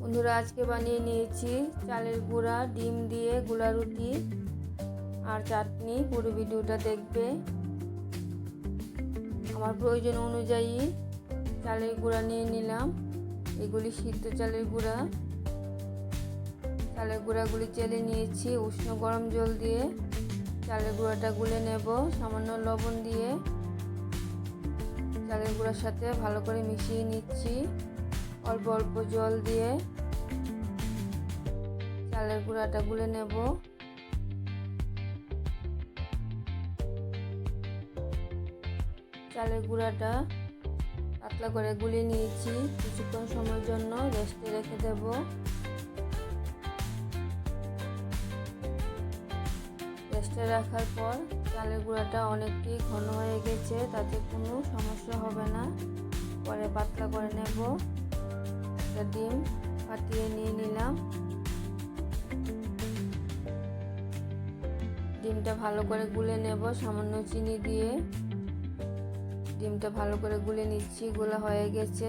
বন্ধুরা, আজকে বানিয়ে নিয়েছি চালের গুঁড়া, ডিম দিয়ে গুঁড়া রুটি আর চাটনি। পুরো ভিডিওটা দেখবে। আমার প্রয়োজন অনুযায়ী চালের গুঁড়া নিয়ে নিলাম। এগুলি সিদ্ধ চালের গুঁড়া। চালের গুঁড়াগুলি চেলে নিয়েছি উষ্ণ গরম জল দিয়ে। চালের গুঁড়াটা গুলে নেব সামান্য লবণ দিয়ে। চালের গুঁড়ার সাথে ভালো করে মিশিয়ে নিচ্ছি অল্প অল্প জল দিয়ে। চালের গুঁড়াটা গুলে নেব। চালের গুঁড়াটা পাতলা করে গুলিয়ে নিয়েছি। কিছুক্ষণ সময়ের জন্য রেস্টে রেখে দেব। রেস্টে রাখার পর চালের গুঁড়াটা অনেকটাই ঘন হয়ে গেছে, তাতে কোনো সমস্যা হবে না। পরে পাতলা করে নেব। একটা ডিম ফাটিয়ে নিয়ে নিলাম। ডিমটা ভালো করে গুলে নেব সামান্য চিনি দিয়ে। ডিমটা ভালো করে গুলে নিচ্ছি। গোলা হয়ে গেছে।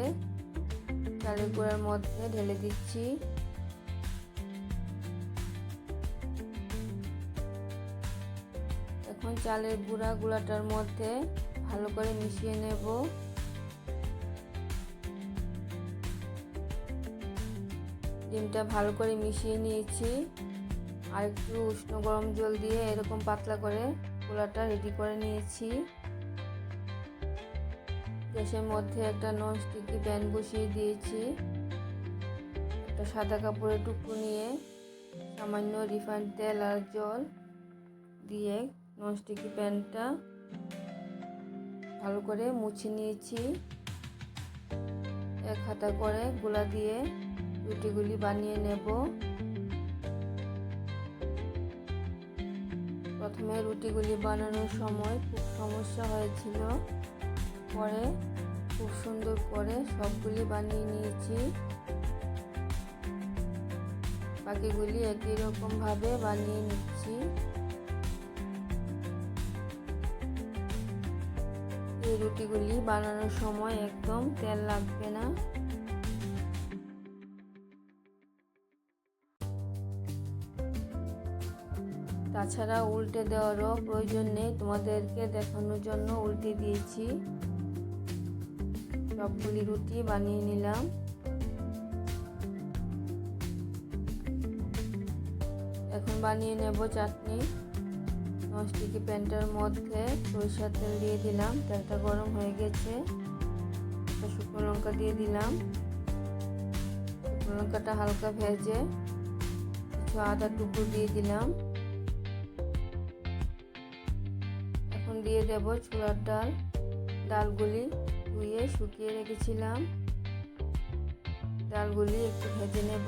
চালের গুঁড়ার মধ্যে ঢেলে দিচ্ছি। এখন চালের গুঁড়াটার মধ্যে ভালো করে মিশিয়ে নেব। ডিমটা ভালো করে মিশিয়ে নিয়েছি। আর একটু উষ্ণ গরম জল দিয়ে এরকম পাতলা করে গোলাটা রেডি করে নিয়েছি। গ্যাসের মধ্যে একটা ননস্টিকি প্যান বসিয়ে দিয়েছি। একটা সাদা কাপড়ের টুকরো নিয়ে সামান্য রিফাইন্ড তেল আর জল দিয়ে ননস্টিকি প্যানটা ভালো করে মুছে নিয়েছি। এক হাতা করে গোলা দিয়ে রুটিগুলি বানিয়ে নেব। প্রথমে রুটিগুলি বানানোর সময় খুব সমস্যা হয়েছিল, পরে খুব সুন্দর করে সবগুলি বানিয়ে নিয়েছি। বাকিগুলি একই রকম ভাবে বানিয়ে নিচ্ছি। এই রুটিগুলি বানানোর সময় একদম তেল লাগবে না। তাছাড়া উল্টে দেওয়ারও প্রয়োজন নেই, তোমাদেরকে দেখানোর জন্য উল্টে দিয়েছি। সবগুলি রুটি বানিয়ে নিলাম। এখন বানিয়ে নেব চাটনি। ননস্টিকি প্যানটার মধ্যে সরিষার তেল দিয়ে দিলাম। তেলটা গরম হয়ে গেছে। একটা শুকনো লঙ্কা দিয়ে দিলাম। শুকনো লঙ্কাটা হালকা ভেজে কিছু আদা টুকরো দিয়ে দিলাম। এখন দিয়ে দেব ছোলার ডাল। ডালগুলি ধুয়ে শুকিয়ে রেখেছিলাম। ডালগুলি একটু ভেজে নেব।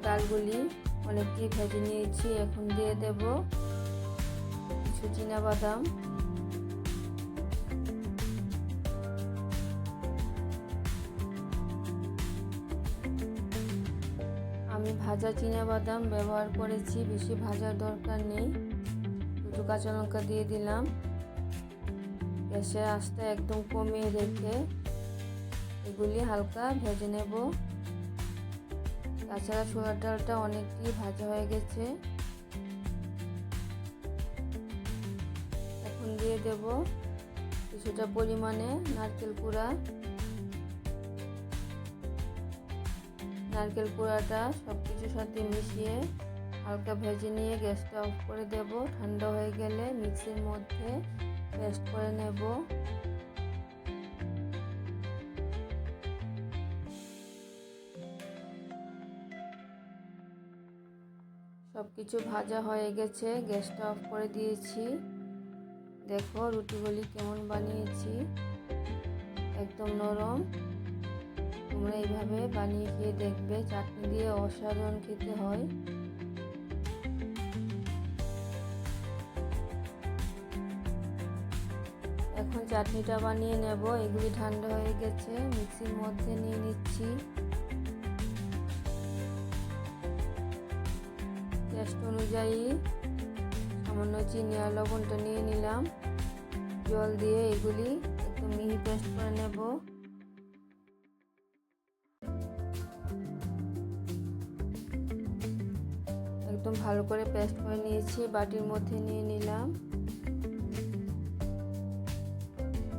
ডালগুলি অনেকটি ভেজে নিয়েছি। এখন দিয়ে দেব কিছু চীনাবাদাম। আমি ভাজা চীনাবাদাম ব্যবহার করেছি, বেশি ভাজার দরকার নেই। দুটো কাঁচা লঙ্কা দিয়ে দিলাম। গ্যাসের আঁচটা একদম কমিয়ে রেখে এগুলি হালকা ভেজে নেব। তাছাড়া ছোলার ডালটা অনেকটি ভাজা হয়ে গেছে। এখন দিয়ে দেব কিছুটা পরিমাণে নারকেল কুড়া। নারকেল কুড়াটা সব কিছুর সাথে মিশিয়ে হালকা ভেজে নিয়ে গ্যাসটা অফ করে দেব। ঠান্ডা হয়ে গেলে মিক্সির মধ্যে পেস্ট করে নেব। সব কিছু ভাজা হয়ে গেছে। গ্যাসটা অফ করে দিয়েছি। দেখো রুটিগুলি কেমন বানিয়েছি, একদম নরম। তোমরা এইভাবে বানিয়ে খেয়ে দেখবে। চাটনি দিয়ে অসাধারণ খেতে হয়। এখন চাটনিটা বানিয়ে নেব। এগুলি ঠান্ডা হয়ে গেছে, মিক্সির মধ্যে নিয়ে নিচ্ছি। টেস্ট অনুযায়ী সামান্য চিনি আর লবণটা নিয়ে নিলাম। জল দিয়ে এগুলি একটু মিহি মিহি পেস্ট করে নেব। একদম ভালো করে পেস্ট করে নিয়েছি, বাটির মধ্যে নিয়ে নিলাম।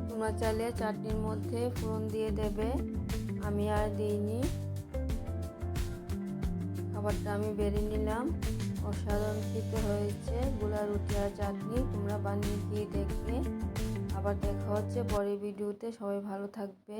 তোমরা চাইলে চাটনির মধ্যে ফোড়ন দিয়ে দেবে, আমি আর দিইনি। খাবারটা আমি বেড়ে নিলাম। অসাধারণ খেতে হয়েছে গোলা রুটি আর চাটনি। তোমরা বানিয়ে খেয়ে দেখবে। আবার দেখা হচ্ছে পরের ভিডিওতে। সবাই ভালো থাকবে।